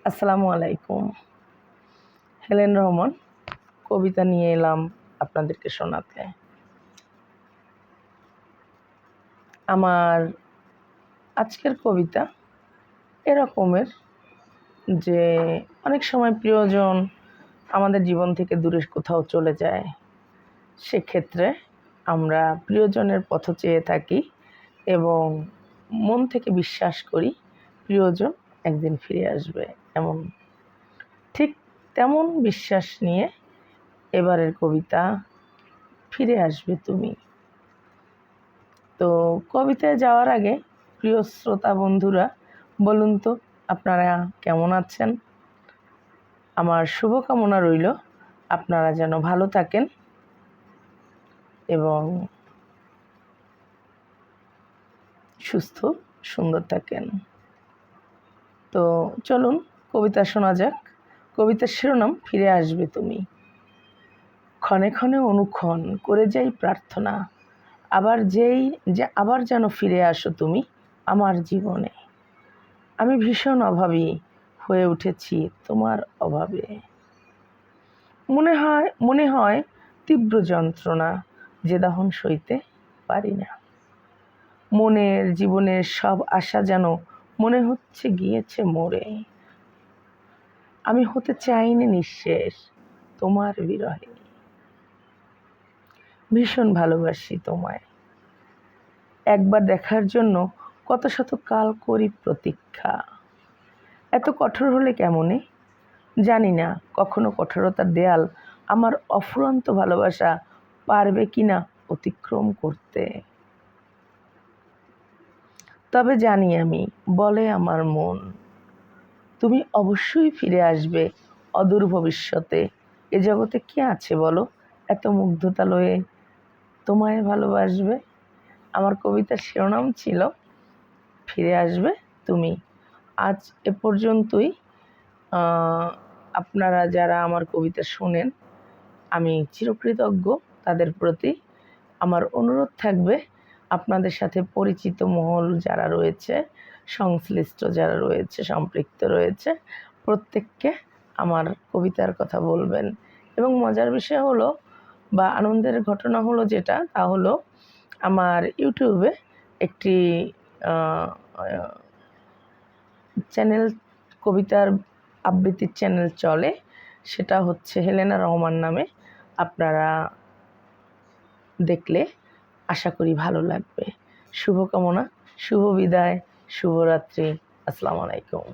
আসসালামু আলাইকুম। হেলেন রহমান কবিতা নিয়ে এলাম আপনাদেরকে শোনাতে। আমার আজকের কবিতা এরকমের যে অনেক সময় প্রিয়জন আমাদের জীবন থেকে দূরে কোথাও চলে যায়, সেক্ষেত্রে আমরা প্রিয়জনের পথ চেয়ে থাকি এবং মন থেকে বিশ্বাস করি প্রিয়জন একদিন ফিরে আসবে। এমন ঠিক তেমন বিশ্বাস নিয়ে এবারের কবিতা ফিরে আসবে তুমি। তো কবিতায় যাওয়ার আগে প্রিয় শ্রোতা বন্ধুরা, বলুন তো আপনারা কেমন আছেন? আমার শুভকামনা রইল আপনারা যেন ভালো থাকেন এবং সুস্থ সুন্দর থাকেন। তো চলুন কবিতা শোনা যাক। কবিতার শিরোনাম ফিরে আসবে তুমি। ক্ষণে ক্ষণে অনুক্ষণ করে যাই প্রার্থনা, আবার যেন ফিরে আসো তুমি আমার জীবনে। আমি ভীষণ অভাবী হয়ে উঠেছি তোমার অভাবে। মনে হয় তীব্র যন্ত্রণা যে দহন সইতে পারি না। মনের জীবনের সব আশা যেন মনে হচ্ছে গিয়েছে মরে। আমি হতে চাইনি নিঃশেষ তোমার বিরহে। ভীষণ ভালোবাসি তোমায়। একবার দেখার জন্য কত শত কাল করি প্রতীক্ষা। এত কঠোর হলে কেমনে জানি না, কখনো কঠোরতার দেয়াল আমার অফুরন্ত ভালোবাসা পারবে কিনা অতিক্রম করতে। তবে জানি আমি, বলে আমার মন, তুমি অবশ্যই ফিরে আসবে অদূর ভবিষ্যতে। এ জগতে কে আছে বলো এত মুগ্ধতা লয়ে তোমায় ভালোবাসবে। আমার কবিতার শিরোনাম ছিল ফিরে আসবে তুমি। আজ এ পর্যন্তই। আপনারা যারা আমার কবিতা শোনেন, আমি চিরকৃতজ্ঞ তাদের প্রতি। আমার অনুরোধ থাকবে আপনাদের সাথে পরিচিত মহল যারা রয়েছে, সংশ্লিষ্ট যারা রয়েছে, সম্পৃক্ত রয়েছে, প্রত্যেককে আমার কবিতার কথা বলবেন। এবং মজার বিষয় হলো বা আনন্দের ঘটনা হলো যেটা, তা হলো আমার ইউটিউবে একটি চ্যানেল, কবিতার আবৃত্তির চ্যানেল চলে। সেটা হচ্ছে হেলেনা রহমান নামে। আপনারা দেখলে আশা করি ভালো লাগবে। শুভকামনা, শুভ বিদায়, শুভরাত্রি। আসসালামু আলাইকুম।